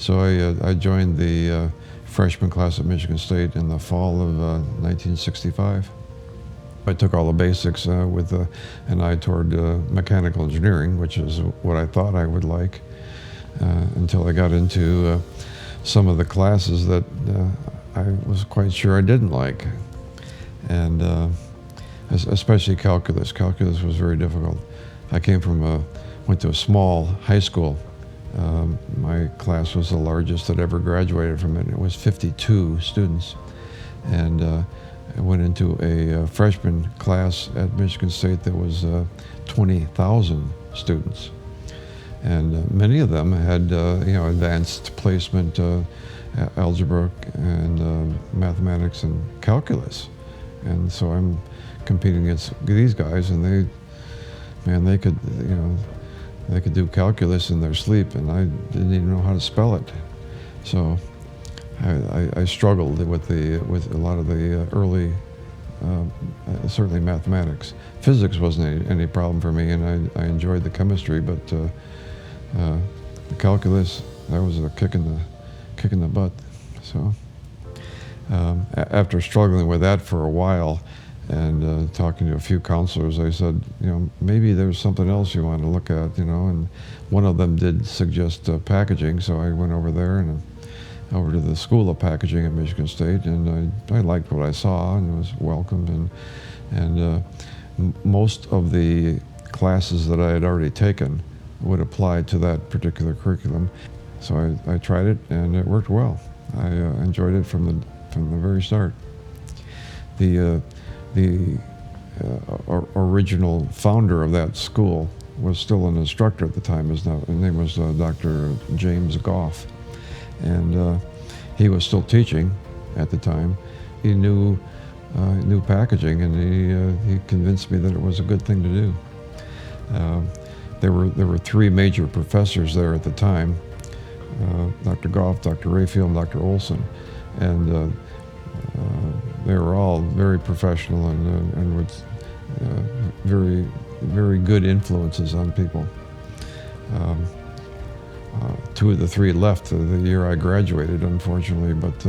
So I joined the freshman class at Michigan State in the fall of 1965. I took all the basics with an eye toward mechanical engineering, which is what I thought I would like, until I got into some of the classes that I was quite sure I didn't like. And especially calculus. Calculus was very difficult. I went to a small high school. My class was the largest that ever graduated from it. It was 52 students. And I went into a freshman class at Michigan State that was 20,000 students. And many of them had advanced placement, algebra and mathematics and calculus. And so I'm competing against these guys, and they could do calculus in their sleep, and I didn't even know how to spell it. So I struggled with a lot of the early, certainly mathematics. Physics wasn't any problem for me, and I enjoyed the chemistry, but the calculus, that was a kick in the butt. So after struggling with that for a while, and talking to a few counselors, I said, maybe there's something else you want to look at, and one of them did suggest packaging, so I went over there and over to the School of Packaging at Michigan State, and I liked what I saw and was welcomed, and most of the classes that I had already taken would apply to that particular curriculum. So I tried it, and it worked well. I enjoyed it from the very start. The original founder of that school was still an instructor at the time. His name was Dr. James Goff, and he was still teaching at the time. He knew packaging, and he convinced me that it was a good thing to do. There were three major professors there at the time: Dr. Goff, Dr. Rayfield, and Dr. Olson, and they were all very professional and with very, very good influences on people. Two of the three left the year I graduated, unfortunately, but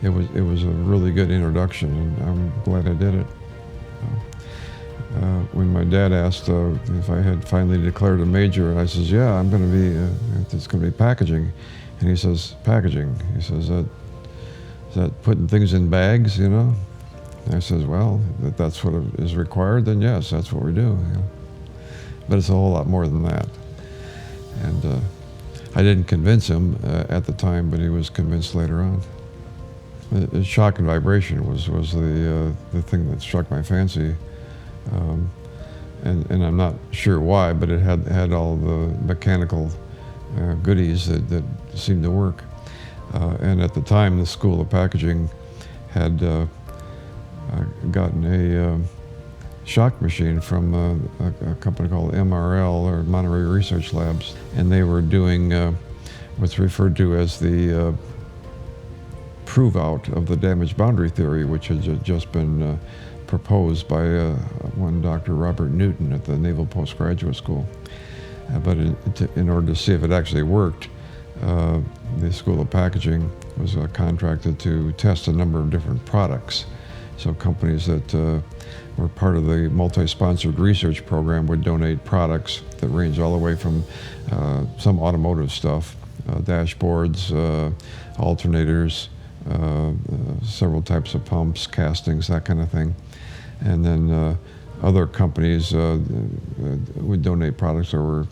it was a really good introduction, and I'm glad I did it. When my dad asked if I had finally declared a major, I says, "Yeah, I'm going to be. It's going to be packaging," and he says, "Packaging?" He says, "Is that putting things in bags, And I says, "Well, if that's what is required, then yes, that's what we do." But it's a whole lot more than that. And I didn't convince him at the time, but he was convinced later on. The shock and vibration was the thing that struck my fancy, and I'm not sure why, but it had all the mechanical goodies that seemed to work. And at the time, the School of Packaging had gotten a shock machine from a company called MRL, or Monterey Research Labs, and they were doing what's referred to as the prove-out of the damage boundary theory, which had just been proposed by one Dr. Robert Newton at the Naval Postgraduate School. But in order to see if it actually worked, the School of Packaging was contracted to test a number of different products. So companies that were part of the multi-sponsored research program would donate products that range all the way from some automotive stuff, dashboards, alternators, several types of pumps, castings, that kind of thing. And then other companies would donate products that were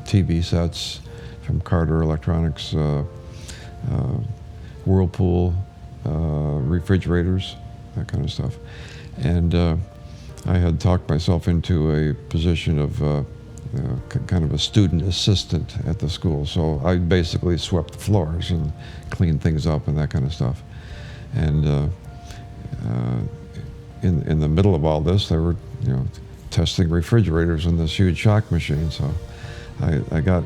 TV sets from Carter Electronics, Whirlpool, refrigerators, that kind of stuff. And I had talked myself into a position of kind of a student assistant at the school. So I basically swept the floors and cleaned things up and that kind of stuff. And in the middle of all this, they were testing refrigerators in this huge shock machine. So I got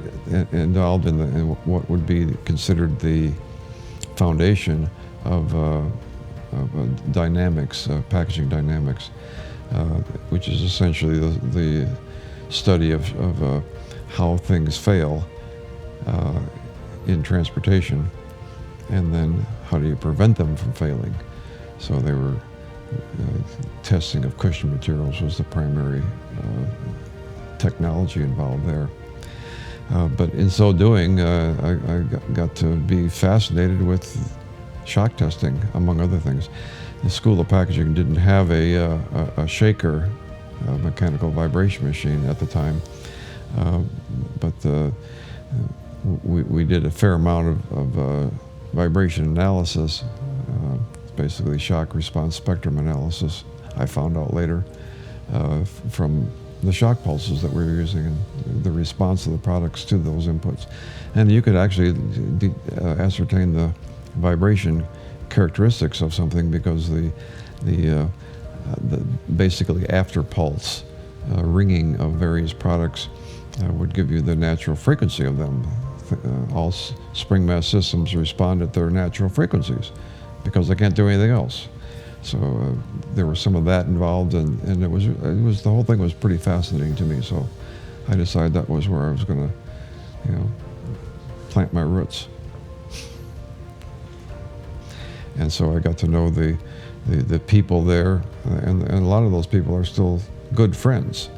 involved in what would be considered the foundation of dynamics, packaging dynamics, which is essentially the study of how things fail in transportation, and then how do you prevent them from failing? So they were testing of cushion materials was the primary technology involved there. But in so doing, I got to be fascinated with shock testing, among other things. The School of Packaging didn't have a shaker, a mechanical vibration machine at the time, but we did a fair amount of vibration analysis, basically shock response spectrum analysis, I found out later, from the shock pulses that we were using and the response of the products to those inputs. And you could actually ascertain the vibration characteristics of something because the basically after pulse ringing of various products would give you the natural frequency of them. All spring mass systems respond at their natural frequencies because they can't do anything else. So there was some of that involved, and it was the whole thing was pretty fascinating to me. So I decided that was where I was going to, plant my roots. And so I got to know the people there, and a lot of those people are still good friends.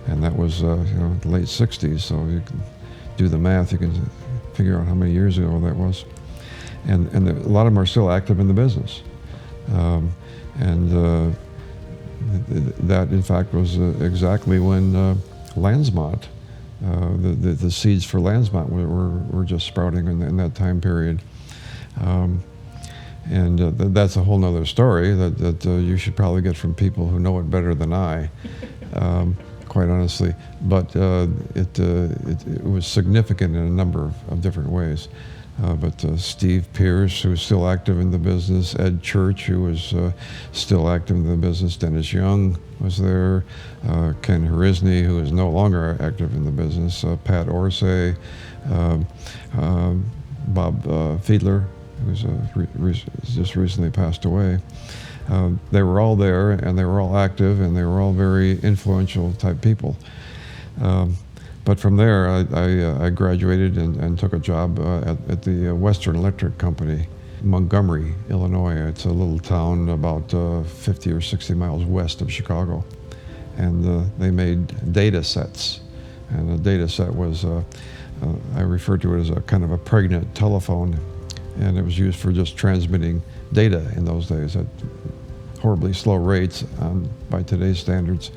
And that was the late '60s, so you can do the math, you can figure out how many years ago that was. And a lot of them are still active in the business. That, in fact, was exactly when Lansmont, the seeds for Lansmont were just sprouting in that time period. That's a whole nother story that you should probably get from people who know it better than I, quite honestly. But it was significant in a number of different ways. But Steve Pierce, who was still active in the business, Ed Church, who was still active in the business, Dennis Young was there, Ken Harisny, who is no longer active in the business, Pat Orsay, Bob Fiedler, who's just recently passed away. They were all there, and they were all active, and they were all very influential type people. But from there, I graduated and took a job at the Western Electric Company, Montgomery, Illinois. It's a little town about 50 or 60 miles west of Chicago. And they made data sets. And a data set was, I refer to it as a kind of a pregnant telephone. And it was used for just transmitting data in those days at horribly slow rates by today's standards.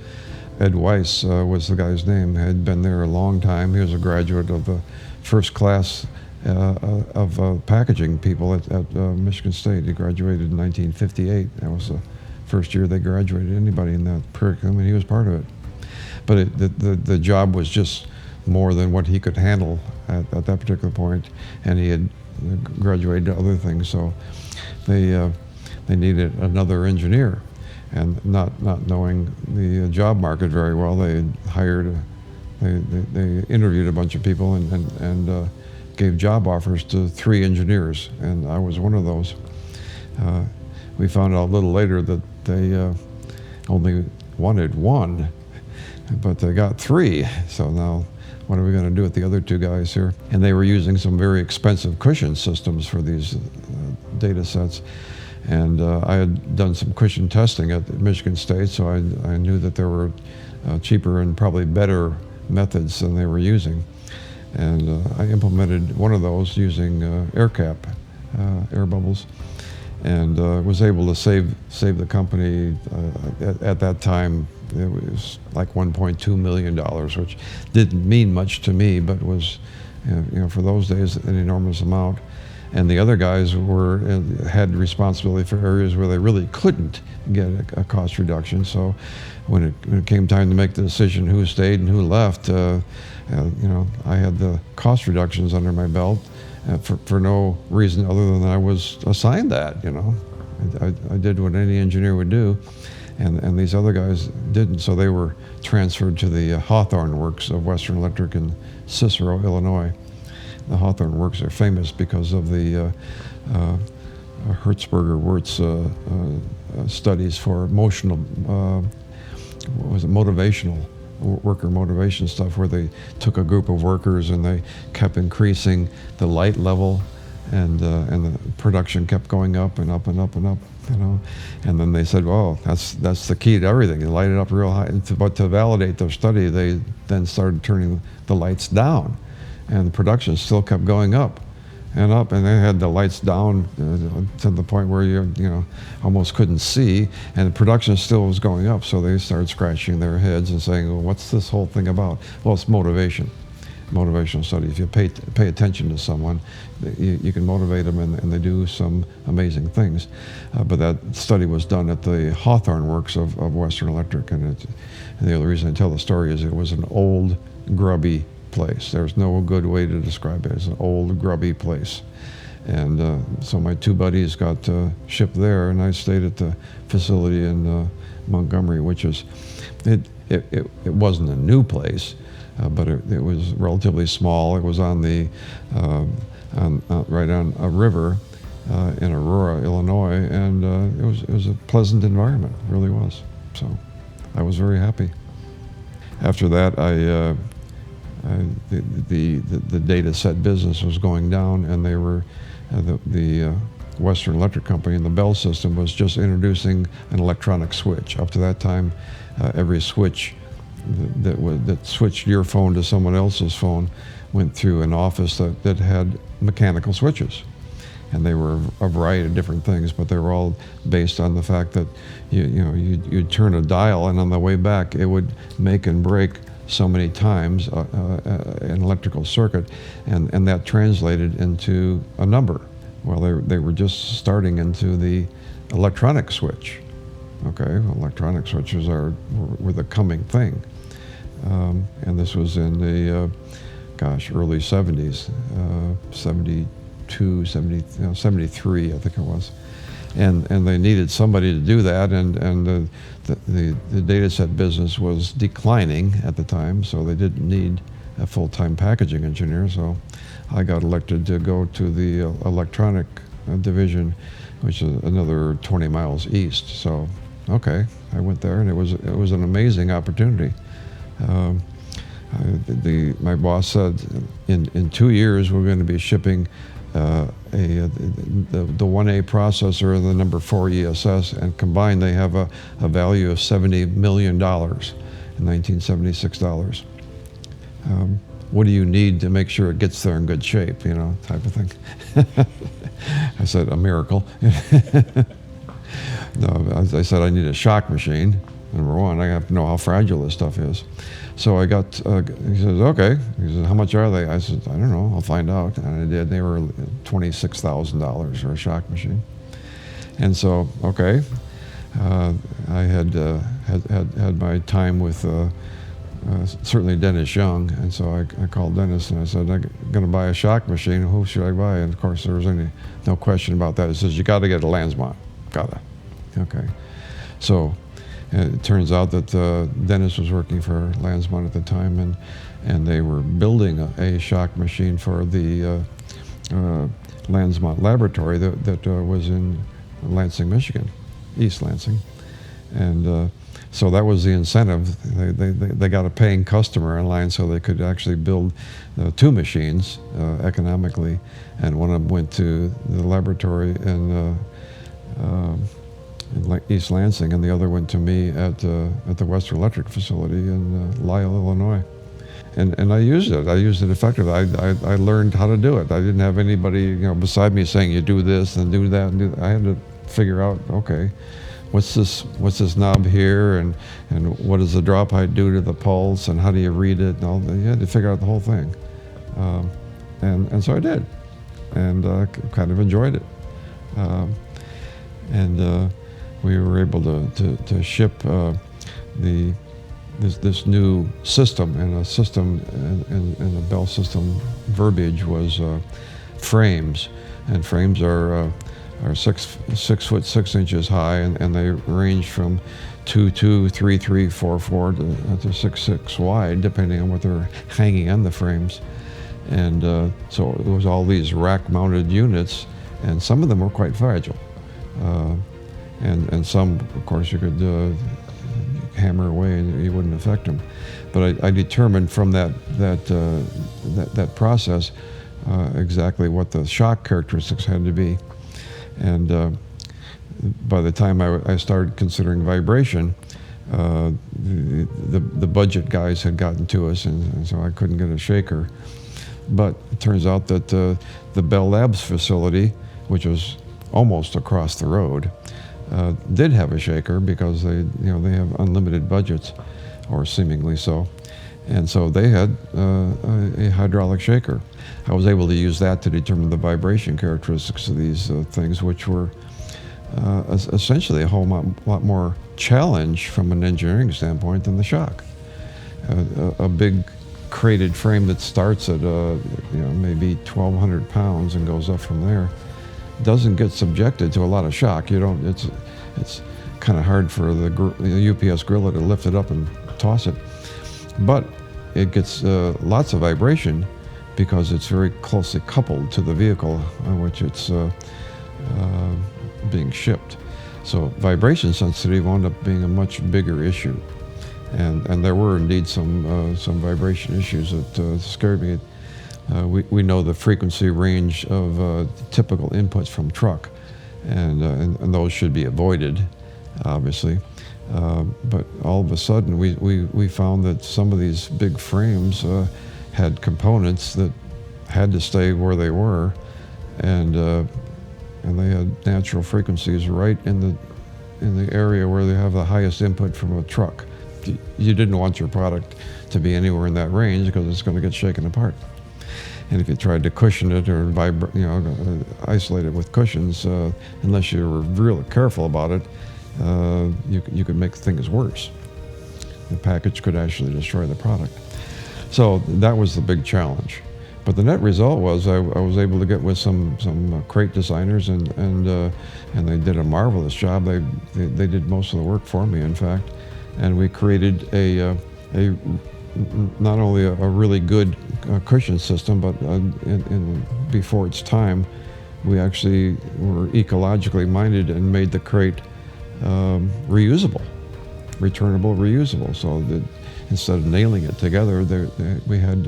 Ed Weiss was the guy's name, had been there a long time. He was a graduate of the first class of packaging people at Michigan State. He graduated in 1958. That was the first year they graduated anybody in that curriculum, and he was part of it. But the job was just more than what he could handle at that particular point, and he had graduated to other things, so they needed another engineer. And not knowing the job market very well, they interviewed a bunch of people and gave job offers to 3 engineers, and I was one of those. We found out a little later that they only wanted 1, but they got 3. So now, what are we going to do with the other 2 guys here? And they were using some very expensive cushion systems for these data sets. And I had done some cushion testing at Michigan State, so I knew that there were cheaper and probably better methods than they were using. And I implemented one of those using air cap, air bubbles, and was able to save the company. At that time, it was like $1.2 million, which didn't mean much to me, but was, for those days, an enormous amount. And the other guys had responsibility for areas where they really couldn't get a cost reduction. So when it came time to make the decision who stayed and who left, I had the cost reductions under my belt for no reason other than I was assigned that. I did what any engineer would do, and these other guys didn't. So they were transferred to the Hawthorne Works of Western Electric in Cicero, Illinois. The Hawthorne Works are famous because of the Hertzberger-Wirtz studies for motivational worker motivation stuff where they took a group of workers and they kept increasing the light level, and the production kept going up and up and up and up, you know. And then they said, well, that's the key to everything. You light it up real high. But to validate their study, they then started turning the lights down, and the production still kept going up and up, and they had the lights down to the point where you know almost couldn't see, and the production still was going up. So they started scratching their heads and saying, well, what's this whole thing about? Well, it's motivational study. If you pay attention to someone, you can motivate them, and they do some amazing things. But that study was done at the Hawthorne Works of Western Electric, and the other reason I tell the story is it was an old, grubby place. There's no good way to describe it. It's an old, grubby place. And so my two buddies got shipped there, and I stayed at the facility in Montgomery, which is, it wasn't a new place, but it was relatively small. It was on the right on a river in Aurora, Illinois, and it was a pleasant environment. It really was. So I was very happy. After that, the data set business was going down, and they were the Western Electric Company and the Bell system was just introducing an electronic switch. Up to that time, every switch that switched your phone to someone else's phone went through an office that had mechanical switches, and they were a variety of different things, but they were all based on the fact that you'd turn a dial, and on the way back it would make and break so many times an electrical circuit, and that translated into a number. Well, they were just starting into the electronic switch. Okay, electronic switches were the coming thing, and this was in the early 70s, 72, 70, 73, I think it was. And they needed somebody to do that, and the data set business was declining at the time, so they didn't need a full-time packaging engineer. So I got elected to go to the electronic division, which is another 20 miles east. So okay, I went there, and it was an amazing opportunity. My boss said in 2 years we're going to be shipping the 1A processor and the number 4 ESS, and combined they have a value of $70 million in 1976 dollars. What do you need to make sure it gets there in good shape, type of thing. I said, a miracle. No, as I said, I need a shock machine. Number one, I have to know how fragile this stuff is. So I got, he says, okay. He says, how much are they? I said, I don't know, I'll find out. And I did. They were $26,000 for a shock machine. And so, okay, I had my time with certainly Dennis Young. And so I called Dennis and I said, I'm going to buy a shock machine. Who should I buy? And of course, there was no question about that. He says, you got to get a Lansmont. Gotta. Okay. So it turns out that Dennis was working for Lansmont at the time, and they were building a shock machine for the Lansmont laboratory that was in Lansing, Michigan, East Lansing. And so that was the incentive. They got a paying customer in line, so they could actually build 2 machines economically, and one of them went to the laboratory in East Lansing, and the other went to me at the Western Electric facility in Lisle, Illinois. And I used it. I used it effectively. I learned how to do it. I didn't have anybody beside me saying you do this and do that and do that. I had to figure out, okay, what's this knob here, and what does the drop height do to the pulse, and how do you read it, and all that. You had to figure out the whole thing. And so I did, and kind of enjoyed it. And we were able to ship this new system, and a system and the Bell system verbiage was frames, and frames are 6 foot 6 inches high, and they range from 2.2, 3.3, 4.4 to 6.6 wide, depending on what they're hanging on the frames. And so it was all these rack-mounted units, and some of them were quite fragile. And some, of course, you could hammer away and you wouldn't affect them. But I determined from that process exactly what the shock characteristics had to be. And by the time I started considering vibration, the budget guys had gotten to us, and so I couldn't get a shaker. But it turns out that the Bell Labs facility, which was almost across the road, did have a shaker because they have unlimited budgets, or seemingly so, and so they had a hydraulic shaker. I was able to use that to determine the vibration characteristics of these things, which were essentially a whole lot more challenge from an engineering standpoint than the shock. A big crated frame that starts at maybe 1,200 pounds and goes up from there doesn't get subjected to a lot of shock. It's kind of hard for the UPS gorilla to lift it up and toss it, but it gets lots of vibration because it's very closely coupled to the vehicle on which it's being shipped. So vibration sensitivity wound up being a much bigger issue, and there were indeed some vibration issues that scared me. We know the frequency range of typical inputs from truck, and those should be avoided, obviously. But all of a sudden, we found that some of these big frames had components that had to stay where they were, and they had natural frequencies right in the area where they have the highest input from a truck. You didn't want your product to be anywhere in that range because it's going to get shaken apart. And if you tried to cushion it or isolate it with cushions, unless you were really careful about it, you could make things worse. The package could actually destroy the product. So that was the big challenge. But the net result was I was able to get with some crate designers, and they did a marvelous job. They did most of the work for me, in fact, and we created a not only a really good cushion system, but before its time, we actually were ecologically minded and made the crate reusable, returnable, reusable. So that instead of nailing it together, we had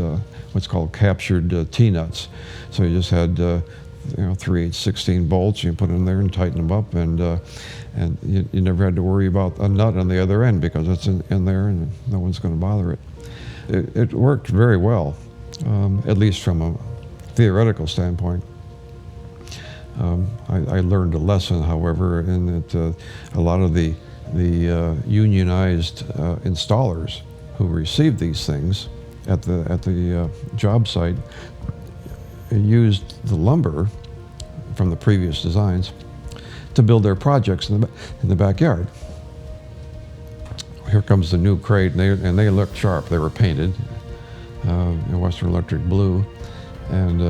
what's called captured T-nuts. So you just had 3/8-16 bolts. You put in there and tighten them up, and you never had to worry about a nut on the other end because it's in there and no one's going to bother it. It worked very well, at least from a theoretical standpoint. I learned a lesson, however, in that a lot of the unionized installers who received these things at the job site used the lumber from the previous designs to build their projects in the backyard. Here comes the new crate, and they looked sharp. They were painted in Western Electric blue, and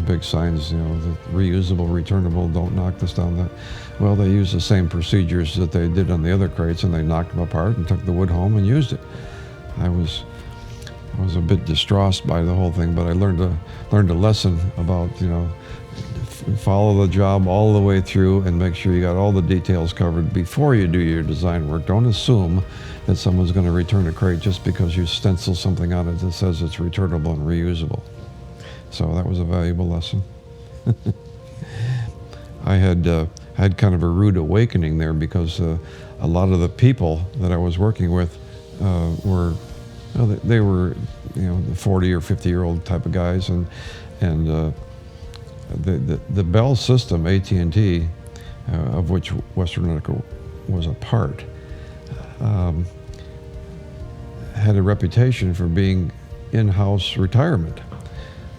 big signs, the reusable, returnable, don't knock this down. Well, they used the same procedures that they did on the other crates, and they knocked them apart and took the wood home and used it. I was a bit distraught by the whole thing, but I learned a lesson about follow the job all the way through and make sure you got all the details covered before you do your design work. Don't assume that someone's going to return a crate just because you stencil something on it that says it's returnable and reusable. So that was a valuable lesson. I had kind of a rude awakening there because a lot of the people that I was working with were they were the 40 or 50-year-old type of guys, and the Bell system, AT&T, of which Western Electric was a part, had a reputation for being in-house retirement.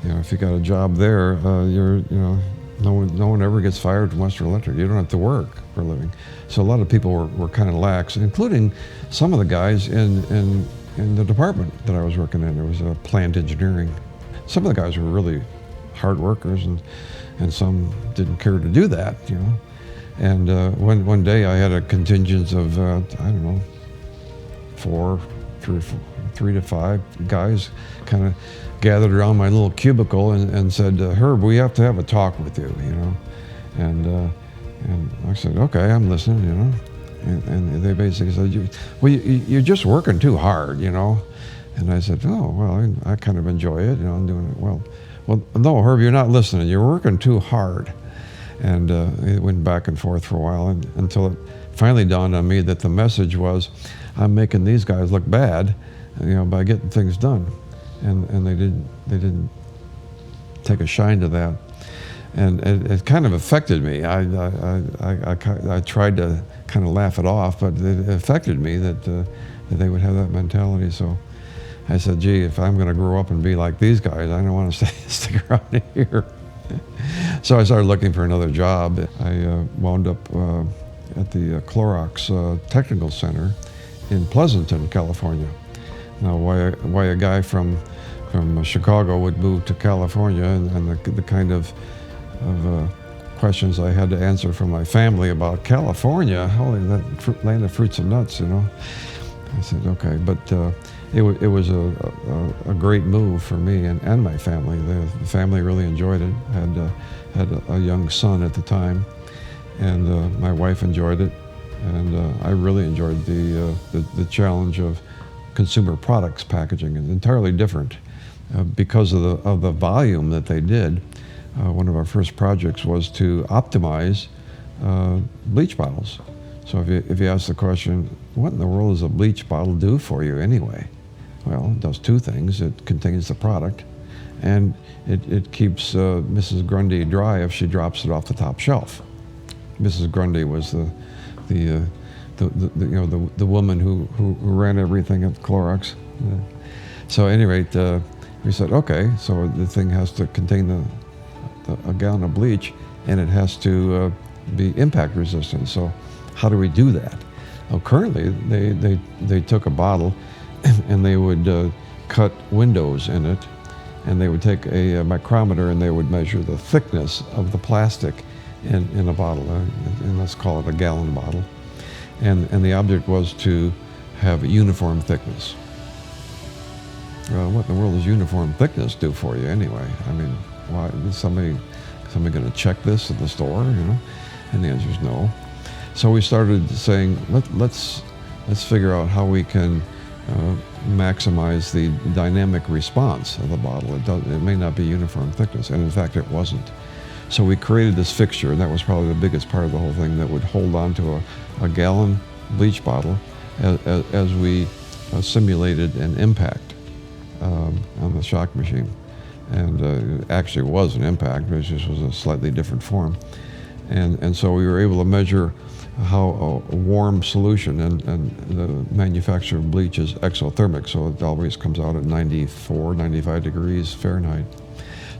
If you got a job there, no one ever gets fired from Western Electric. You don't have to work for a living. So a lot of people were kind of lax, including some of the guys in the department that I was working in. There was a plant engineering. Some of the guys were really hard workers, and some didn't care to do that, And one day I had a contingent of three to five guys kind of gathered around my little cubicle and said, "Herb, we have to have a talk with you," And I said, "Okay, I'm listening," And they basically said, you're just working too hard, you know. And I said, oh, well, I kind of enjoy it, you know, I'm doing it well. Well, no, Herb, you're not listening. You're working too hard. And it went back and forth for a while until it finally dawned on me that the message was, I'm making these guys look bad, you know, by getting things done. And they didn't take a shine to that. And it kind of affected me. I tried to kind of laugh it off, but it affected me that they would have that mentality. So I said, gee, if I'm going to grow up and be like these guys, I don't want to stick around here. So I started looking for another job. I wound up at the Clorox Technical Center in Pleasanton, California. Now, why a guy from Chicago would move to California, and the kind of questions I had to answer from my family about California, holy, that land of fruits and nuts, you know. I said, okay, but it was a great move for me and my family. The family really enjoyed it. Had a young son at the time, and my wife enjoyed it, and I really enjoyed the challenge of consumer products packaging. It's entirely different because of the volume that they did. One of our first projects was to optimize bleach bottles. So if you ask the question, what in the world does a bleach bottle do for you anyway? Well, it does two things. It contains the product, and it keeps Mrs. Grundy dry if she drops it off the top shelf. Mrs. Grundy was the woman who ran everything at Clorox. So at any rate, we said, okay, so the thing has to contain a gallon of bleach, and it has to be impact resistant. So how do we do that? Well, currently, they took a bottle and they would cut windows in it, and they would take a micrometer and they would measure the thickness of the plastic in a bottle, and let's call it a gallon bottle. And the object was to have a uniform thickness. Well, what in the world does uniform thickness do for you anyway? I mean, why is somebody going to check this at the store, you know? And the answer is no. So we started saying, let's figure out how we can maximize the dynamic response of the bottle. It may not be uniform thickness, and in fact it wasn't. So we created this fixture, and that was probably the biggest part of the whole thing, that would hold on to a gallon bleach bottle as we simulated an impact on the shock machine. And it actually was an impact, but it just was a slightly different form. And so we were able to measure how a warm solution, and the manufacture of bleach is exothermic, so it always comes out at 94, 95 degrees Fahrenheit.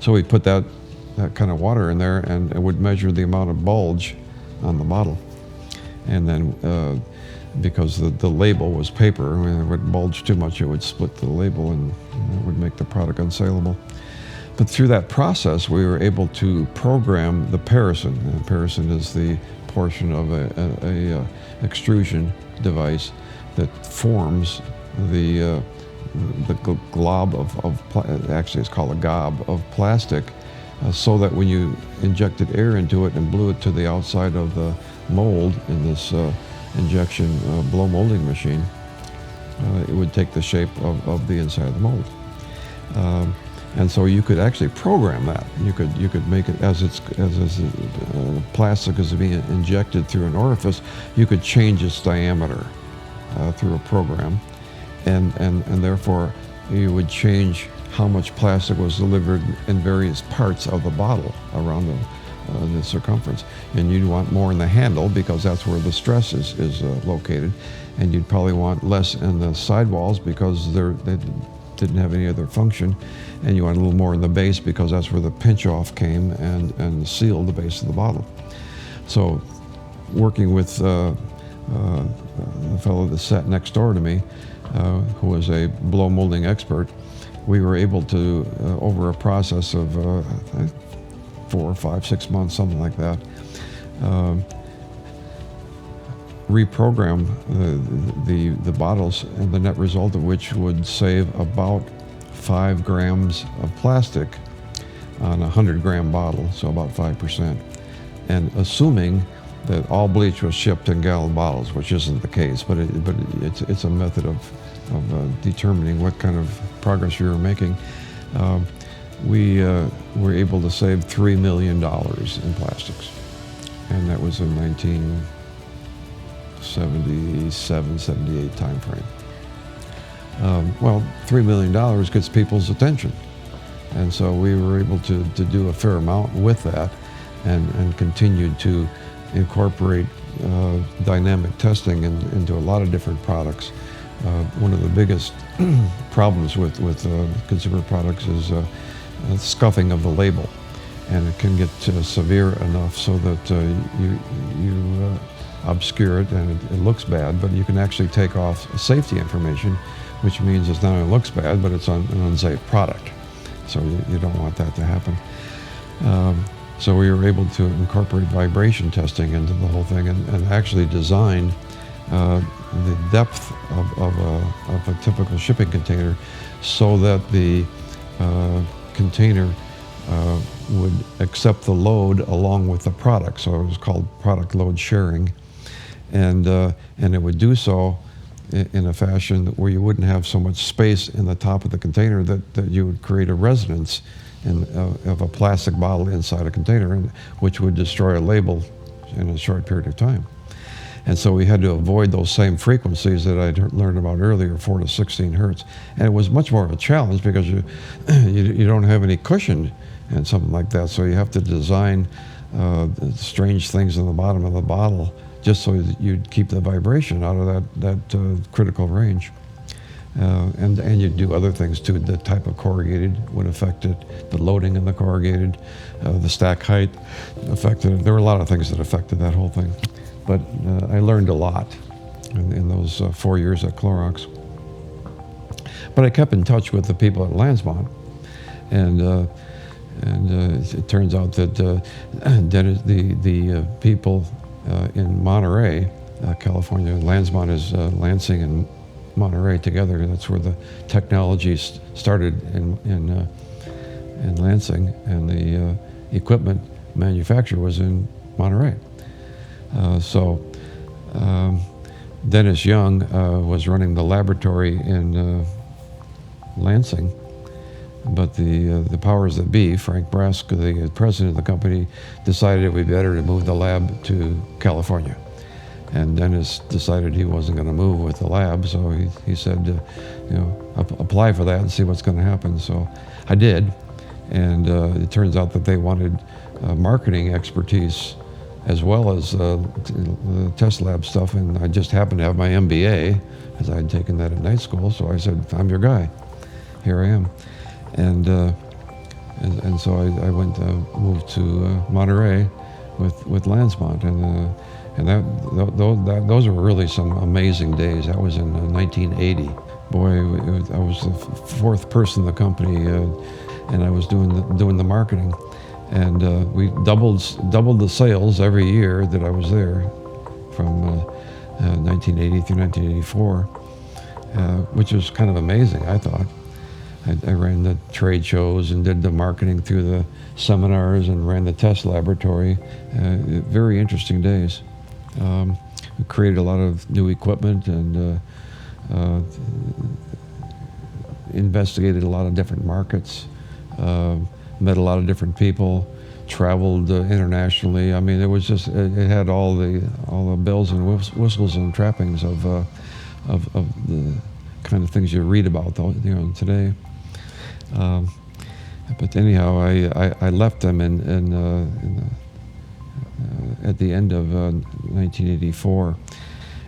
So we put that kind of water in there, and it would measure the amount of bulge on the bottle. And then because the label was paper, when it would bulge too much, it would split the label, and it would make the product unsaleable. But through that process, we were able to program the perison. And the perison is the portion of a extrusion device that forms the glob actually it's called a gob of plastic, so that when you injected air into it and blew it to the outside of the mold in this injection blow molding machine, it would take the shape of the inside of the mold. And so you could actually program that. You could make it as plastic is being injected through an orifice. You could change its diameter through a program, and therefore you would change how much plastic was delivered in various parts of the bottle around the circumference. And you'd want more in the handle because that's where the stress is located, and you'd probably want less in the sidewalls because they didn't have any other function, and you want a little more in the base because that's where the pinch off came and sealed the base of the bottle. So working with the fellow that sat next door to me, who was a blow molding expert, we were able to, over a process of 4, 5, 6 months, something like that, reprogram the bottles, and the net result of which would save about 5 grams of plastic on a 100-gram bottle, so about 5%. And assuming that all bleach was shipped in gallon bottles, which isn't the case, but it's a method of determining what kind of progress you were making. We were able to save $3 million in plastics, and that was in 1977, 78 timeframe. Well, $3 million gets people's attention, and so we were able to do a fair amount with that, and continued to incorporate dynamic testing into a lot of different products. One of the biggest problems with consumer products is scuffing of the label, and it can get severe enough so that you obscure it and it looks bad, but you can actually take off safety information, which means it's not only looks bad, but it's an unsafe product. So you don't want that to happen. So we were able to incorporate vibration testing into the whole thing, and actually design the depth of a typical shipping container so that the container would accept the load along with the product. So it was called product load sharing, and it would do so in a fashion where you wouldn't have so much space in the top of the container that you would create a resonance of a plastic bottle inside a container, which would destroy a label in a short period of time. And so we had to avoid those same frequencies that I learned about earlier, 4 to 16 hertz. And it was much more of a challenge because you don't have any cushion in something like that. So you have to design strange things in the bottom of the bottle just so that you'd keep the vibration out of that critical range. And you'd do other things too. The type of corrugated would affect it, the loading in the corrugated, the stack height affected it. There were a lot of things that affected that whole thing. But I learned a lot in those 4 years at Clorox. But I kept in touch with the people at Lansmont, and it turns out that the people in Monterey, California, Lansmont is Lansing and Monterey together. That's where the technology started in Lansing, and the equipment manufacturer was in Monterey. So Dennis Young was running the laboratory in Lansing, but the powers that be, Frank Brask, the president of the company, decided it would be better to move the lab to California. And Dennis decided he wasn't going to move with the lab, so he said, apply for that and see what's going to happen. So I did, and it turns out that they wanted marketing expertise as well as the test lab stuff, and I just happened to have my MBA, as I had taken that at night school, so I said, I'm your guy. Here I am. And so I went moved to Monterey with Lansmont, and those were really some amazing days. That was in 1980. Boy, I was the fourth person in the company, and I was doing the marketing. And we doubled the sales every year that I was there, from 1980 through 1984, which was kind of amazing, I thought. I ran the trade shows and did the marketing through the seminars and ran the test laboratory. Very interesting days. We created a lot of new equipment and investigated a lot of different markets. Met a lot of different people, traveled internationally. I mean, it was just, it had all the bells and whistles and trappings of the kind of things you read about, today. But anyhow, I left them at the end of 1984,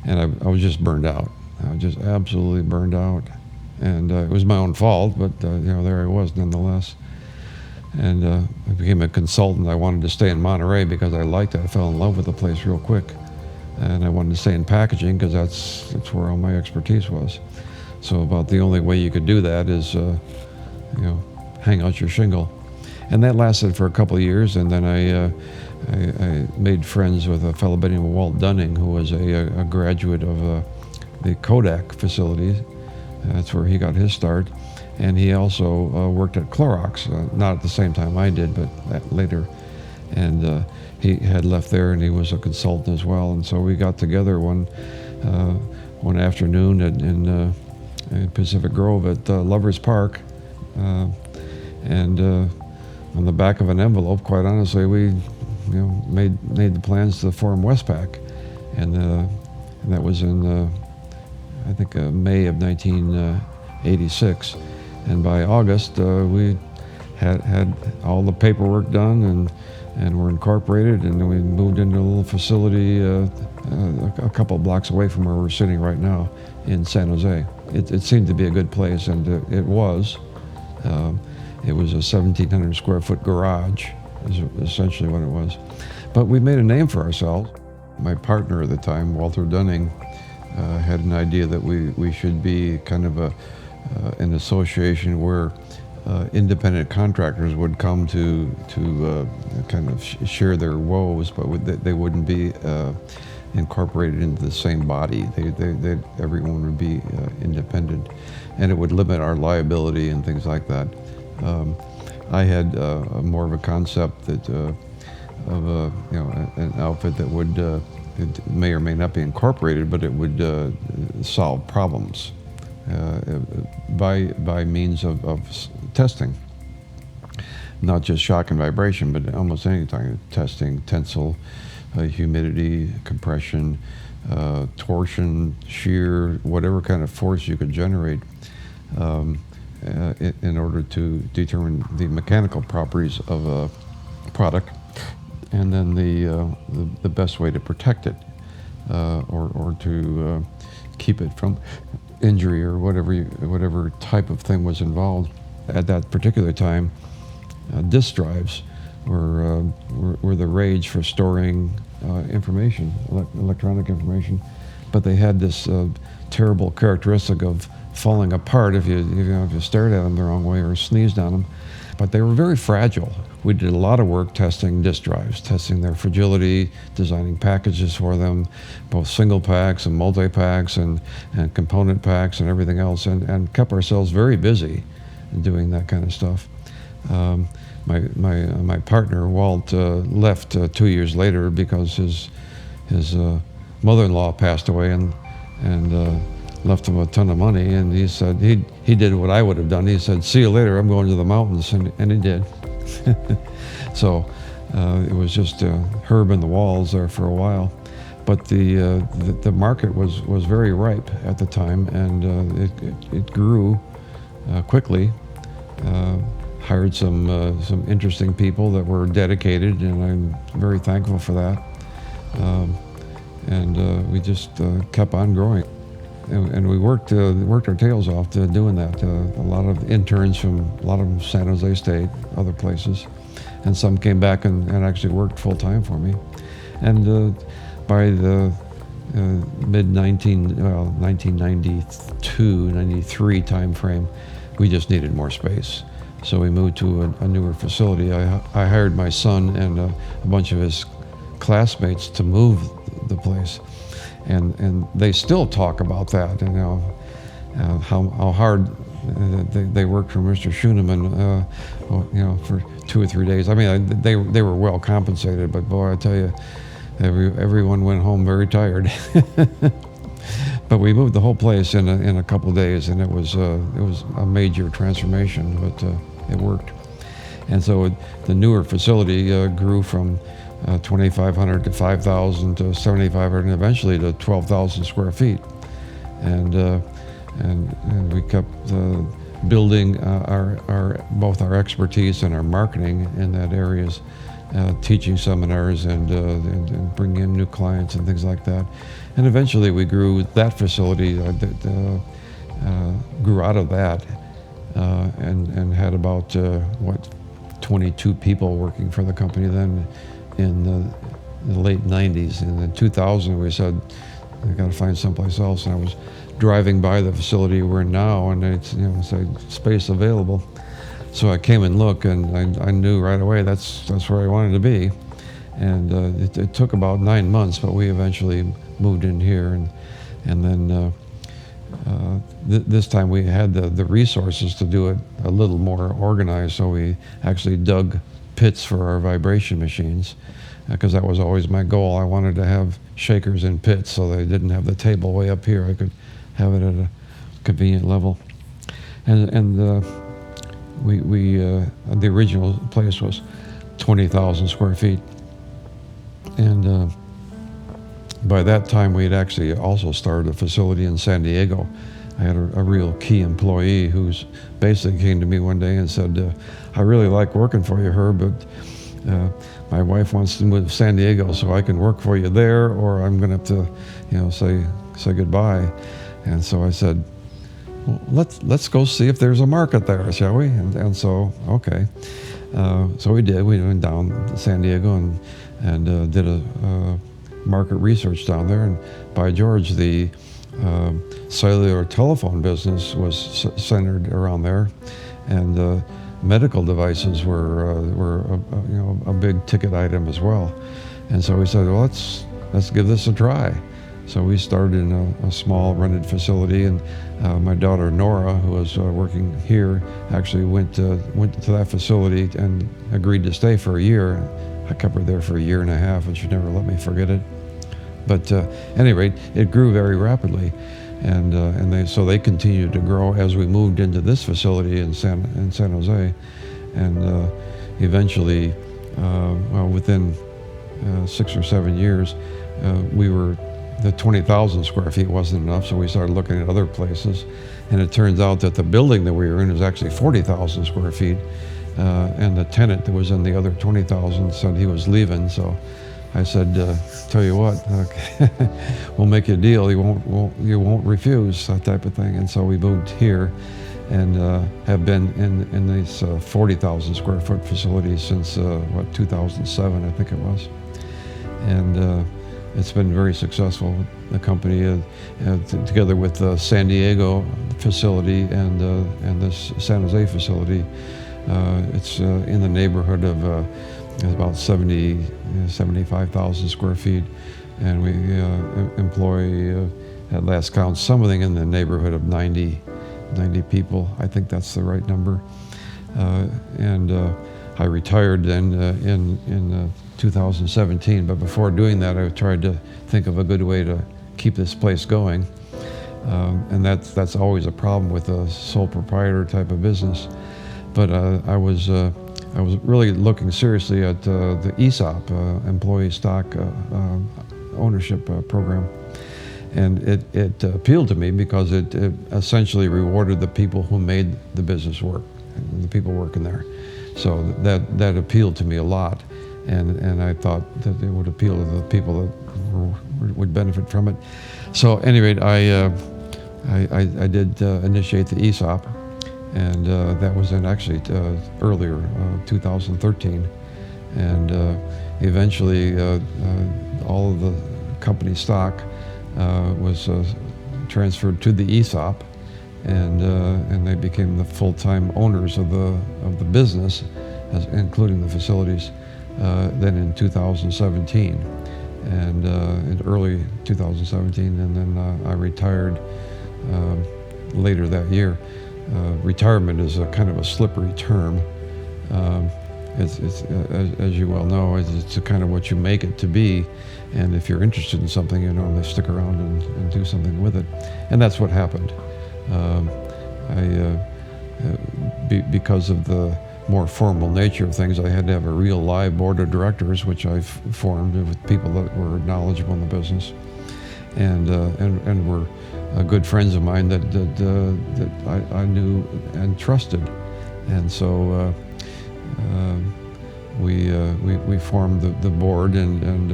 and I was just burned out. I was just absolutely burned out, and it was my own fault, but there I was nonetheless. And I became a consultant. I wanted to stay in Monterey because I liked it. I fell in love with the place real quick. And I wanted to stay in packaging because that's where all my expertise was. So about the only way you could do that is, hang out your shingle. And that lasted for a couple of years, and then I made friends with a fellow by the name of Walt Dunning, who was a graduate of the Kodak facility. That's where he got his start. And he also worked at Clorox, not at the same time I did, but later. and he had left there, and he was a consultant as well. And so we got together one afternoon in Pacific Grove at Lovers Park, and on the back of an envelope, quite honestly, we made the plans to form WESTPAK, and that was in I think May of 1986, and by August we had all the paperwork done and were incorporated, and we moved into a little facility a couple of blocks away from where we're sitting right now in San Jose. It seemed to be a good place, and it was. It was a 1,700 square foot garage, is essentially what it was. But we made a name for ourselves. My partner at the time, Walter Dunning, had an idea that we should be kind of an association where independent contractors would come to kind of share their woes, but they wouldn't be incorporated into the same body. Everyone would be independent, and it would limit our liability and things like that. I had more of a concept that of an outfit that would it may or may not be incorporated, but it would solve problems by means of testing. Not just shock and vibration, but almost any kind of testing, tensile, humidity, compression, torsion, shear, whatever kind of force you could generate in order to determine the mechanical properties of a product, and then the best way to protect it or to keep it from injury or whatever type of thing was involved. At that particular time, disk drives were the rage for storing information, electronic information, but they had this terrible characteristic of falling apart if you stared at them the wrong way or sneezed on them. But they were very fragile. We did a lot of work testing disk drives, testing their fragility, designing packages for them, both single packs and multi-packs and component packs and everything else, and kept ourselves very busy doing that kind of stuff. My partner, Walt, left 2 years later because his mother-in-law passed away and left him a ton of money, and he said he did what I would have done. He said, "See you later, I'm going to the mountains," and he did. So it was just herb in the walls there for a while, but the market was very ripe at the time, and it grew quickly. Hired some interesting people that were dedicated, and I'm very thankful for that. We just kept on growing. And we worked our tails off doing that. A lot of interns from a lot of San Jose State, other places, and some came back and actually worked full time for me. And by the mid 1992, 93 time frame, we just needed more space. So we moved to a newer facility. I hired my son and a bunch of his classmates to move the place. And they still talk about that, how hard they worked for Mr. Schueneman, for 2 or 3 days. I mean, they were well compensated, but boy, I tell you, everyone went home very tired. But we moved the whole place in a couple of days, and it was a major transformation, but it worked. And so the newer facility grew from 2,500 to 5,000 to 7,500 and eventually to 12,000 square feet. And we kept building both our expertise and our marketing in that areas, teaching seminars and bringing in new clients and things like that. And eventually we grew that facility, grew out of that and had about 22 people working for the company then. In the late 90s. And in 2000, we said, we got to find someplace else. And I was driving by the facility we're in now, and it's space available. So I came and looked, and I knew right away that's where I wanted to be. And it took about 9 months, but we eventually moved in here. And then this time we had the resources to do it a little more organized. So we actually dug pits for our vibration machines, because that was always my goal. I wanted to have shakers in pits so they didn't have the table way up here. I could have it at a convenient level. And the original place was 20,000 square feet. And by that time, we had actually also started a facility in San Diego. I had a real key employee who's basically came to me one day and said, I really like working for you, Herb, but my wife wants to move to San Diego, so I can work for you there, or I'm going to have to, say goodbye. And so I said, well, let's go see if there's a market there, shall we? And so, okay. So we did. We went down to San Diego and did a market research down there. And by George, the cellular telephone business was centered around there, and medical devices were a big ticket item as well. And so we said, well, let's give this a try. So we started in a small rented facility, and my daughter Nora, who was working here, actually went to that facility and agreed to stay for a year. I kept her there for a year and a half, and she never let me forget it. But at any rate, it grew very rapidly, and they continued to grow as we moved into this facility in San Jose, and eventually, within 6 or 7 years, the 20,000 square feet wasn't enough, so we started looking at other places, and it turns out that the building that we were in was actually 40,000 square feet, and the tenant that was in the other 20,000 said he was leaving, so I said, tell you what, we'll make you a deal. You won't refuse, that type of thing. And so we moved here, and have been in this 40,000 square foot facility since 2007, I think it was. And it's been very successful. The company, together with the San Diego facility and this San Jose facility, it's in the neighborhood of about 75,000 square feet, and we employ, at last count, something in the neighborhood of 90 people. I think that's the right number. And I retired then in 2017, but before doing that, I tried to think of a good way to keep this place going. And that's always a problem with a sole proprietor type of business. But I was really looking seriously at the ESOP, Employee Stock Ownership Program. And it appealed to me because it essentially rewarded the people who made the business work, the people working there. So that appealed to me a lot. And I thought that it would appeal to the people that would benefit from it. So at any rate, I did initiate the ESOP. And that was in actually earlier, 2013. And eventually all of the company stock was transferred to the ESOP, and they became the full-time owners of the business, including the facilities, then in 2017. And in early 2017, and then I retired later that year. Retirement is a kind of a slippery term. It's as you well know, it's kind of what you make it to be. And if you're interested in something, you normally stick around and do something with it. And that's what happened. Because of the more formal nature of things, I had to have a real live board of directors, which I've formed with people that were knowledgeable in the business, and were good friends of mine that I knew and trusted, and so we formed the board, and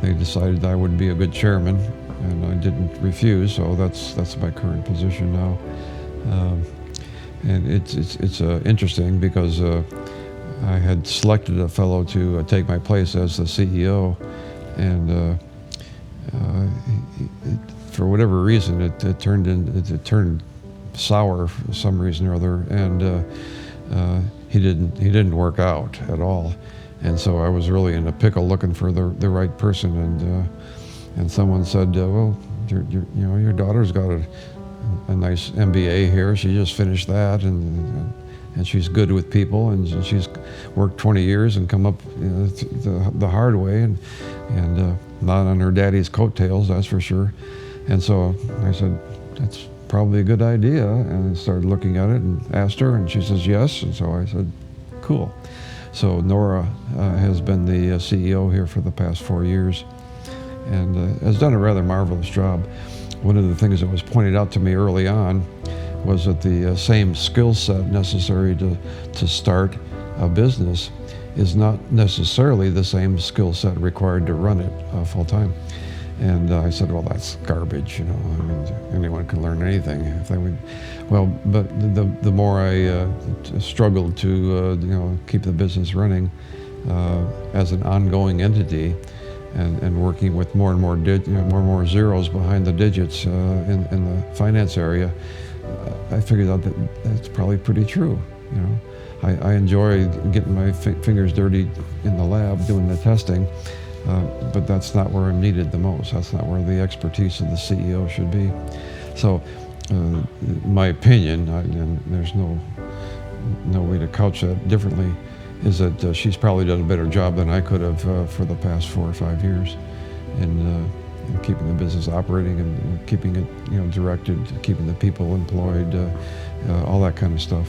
they decided I would be a good chairman, and I didn't refuse. So that's my current position now, and it's interesting because I had selected a fellow to take my place as the CEO, and for whatever reason, it turned sour for some reason or other, and he didn't work out at all, and so I was really in a pickle looking for the right person, and someone said, well, your daughter's got a nice MBA here. She just finished that, and and she's good with people, and she's worked 20 years and come up the hard way, and not on her daddy's coattails, that's for sure. And so I said, that's probably a good idea, and I started looking at it and asked her, and she says yes, and so I said, cool. So Nora has been the CEO here for the past 4 years, and has done a rather marvelous job. One of the things that was pointed out to me early on was that the same skill set necessary to start a business is not necessarily the same skill set required to run it full time. And I said, well, that's garbage, I mean, anyone can learn anything if they would. Well, but the more I struggled to keep the business running as an ongoing entity, and working with more and more zeros behind the digits in the finance area, I figured out that that's probably pretty true. I enjoy getting my fingers dirty in the lab doing the testing, but that's not where I'm needed the most. That's not where the expertise of the CEO should be. So, my opinion, and there's no way to couch that differently, is that she's probably done a better job than I could have for the past 4 or 5 years in keeping the business operating and keeping it directed, keeping the people employed, all that kind of stuff.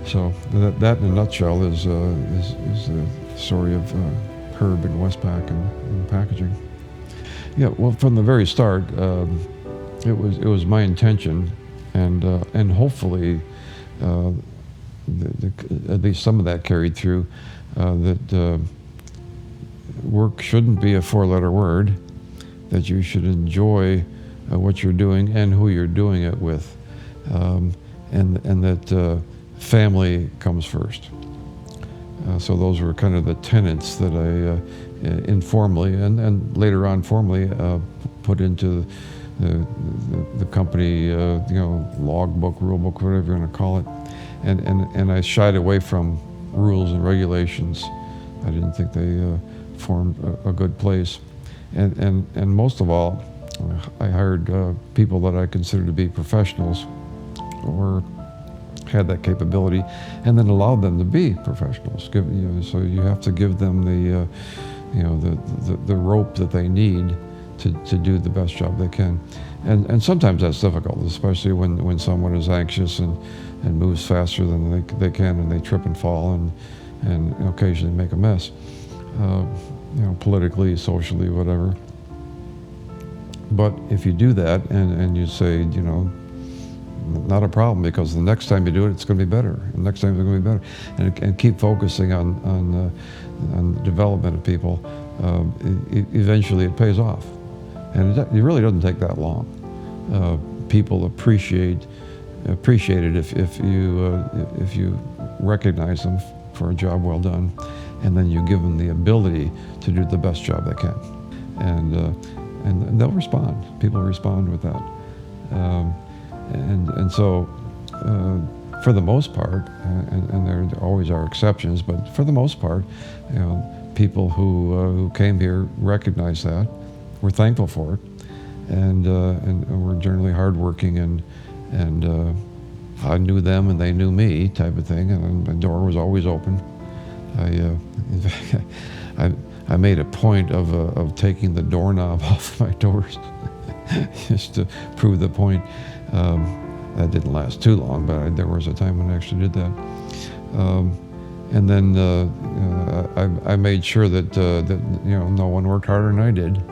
So that in a nutshell is the story of Herb and WESTPAK and packaging. Yeah, well, from the very start, it was my intention, and hopefully at least some of that carried through, that work shouldn't be a 4-letter word, that you should enjoy what you're doing and who you're doing it with, and that family comes first. So those were kind of the tenets that I informally and later on formally put into the company logbook, rule book, whatever you want to call it. And I shied away from rules and regulations. I didn't think they formed a good place. And most of all, I hired people that I considered to be professionals or had that capability, and then allowed them to be professionals. So you have to give them the rope that they need to do the best job they can. And sometimes that's difficult, especially when someone is anxious and moves faster than they can, and they trip and fall and occasionally make a mess, politically, socially, whatever. But if you do that and you say, not a problem, because the next time you do it, it's going to be better. And the next time it's going to be better, and keep focusing on the development of people, eventually it pays off. And it really doesn't take that long. People appreciate it if you recognize them for a job well done, and then you give them the ability to do the best job they can, and they'll respond. People respond with that, and so for the most part, and there always are exceptions, but for the most part, people who came here recognize that. We're thankful for it, and we're generally hardworking, and I knew them and they knew me, type of thing, and the door was always open. In fact, I made a point of taking the doorknob off my doors just to prove the point. That didn't last too long, but there was a time when I actually did that. And then I made sure that no one worked harder than I did.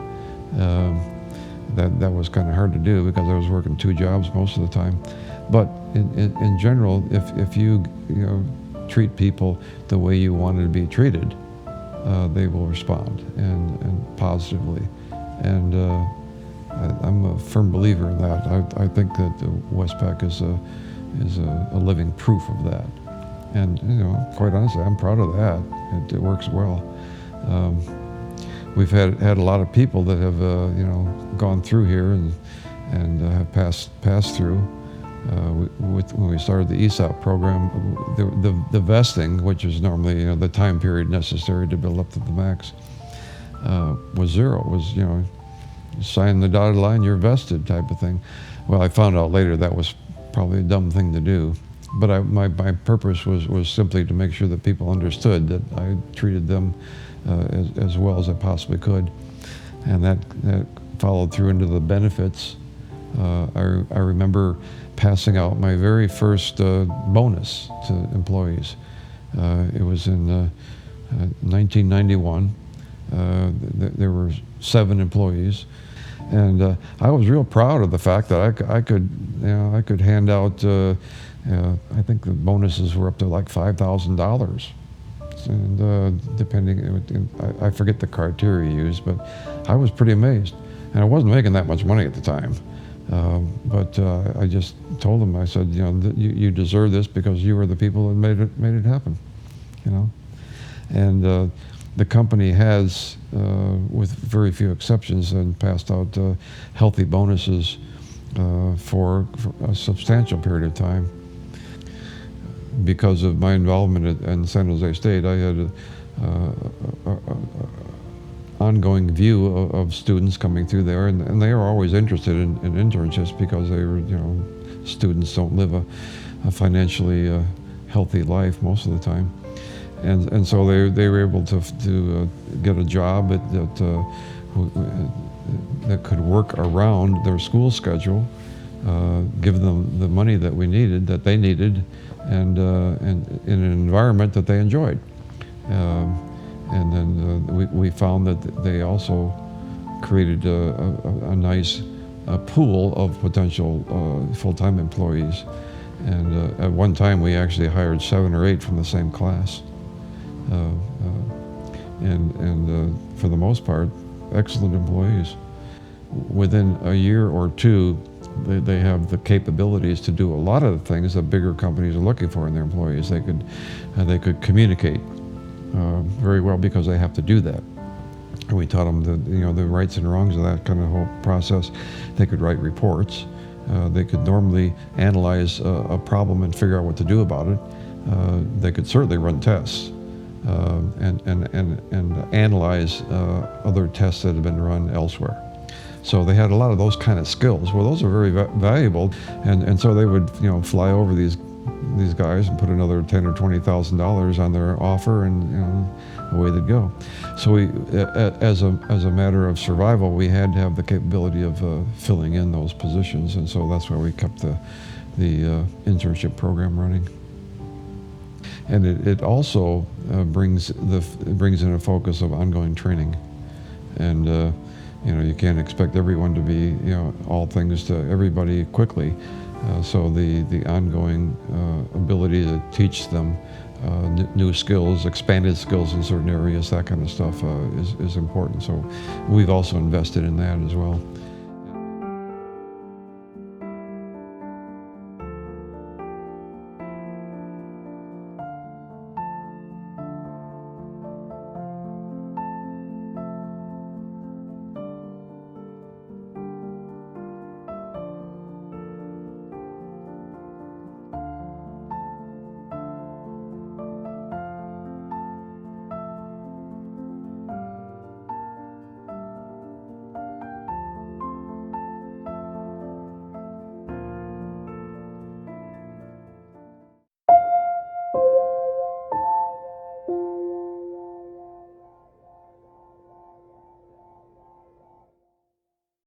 That was kind of hard to do because I was working 2 jobs most of the time. But in general, if you treat people the way you wanted to be treated, they will respond and positively. And I'm a firm believer in that. I think that WESTPAK is a living proof of that. And quite honestly, I'm proud of that. It works well. We've had a lot of people that have gone through here and have passed through. When we started the ESOP program, the vesting, which is normally the time period necessary to build up to the max, was 0. It was you sign the dotted line, you're vested, type of thing. Well, I found out later that was probably a dumb thing to do. But my purpose was simply to make sure that people understood that I treated them as well as I possibly could. And that followed through into the benefits. I remember passing out my very first bonus to employees. It was in 1991. There were 7 employees, and I was real proud of the fact that I could hand out. I think the bonuses were up to like $5,000, and depending, I forget the criteria used, but I was pretty amazed, and I wasn't making that much money at the time. But I just told them, I said, you deserve this because you were the people that made it happen, And the company has, with very few exceptions, passed out healthy bonuses for a substantial period of time. Because of my involvement in San Jose State, I had a ongoing view of students coming through there, and they are always interested in internships because they were, students don't live a financially healthy life most of the time, and so they were able to get a job that could work around their school schedule, give them the money that they needed, and in an environment that they enjoyed. And then we found that they also created a nice pool of potential full-time employees. And at one time, we actually hired 7 or 8 from the same class. And for the most part, excellent employees. Within a year or two, they have the capabilities to do a lot of the things that bigger companies are looking for in their employees. They could communicate very well because they have to do that. And we taught them the rights and wrongs of that kind of whole process. They could write reports. They could normally analyze a problem and figure out what to do about it. They could certainly run tests and analyze other tests that have been run elsewhere. So they had a lot of those kind of skills. Well, those are very valuable, and so they would fly over these guys and put another $10,000 or $20,000 on their offer, and away they'd go. So we, as a matter of survival, we had to have the capability of filling in those positions, and so that's why we kept the internship program running. And it also brings in a focus of ongoing training, and you can't expect everyone to be all things to everybody quickly. So the ongoing ability to teach them new skills, expanded skills in certain areas, that kind of stuff is important. So we've also invested in that as well.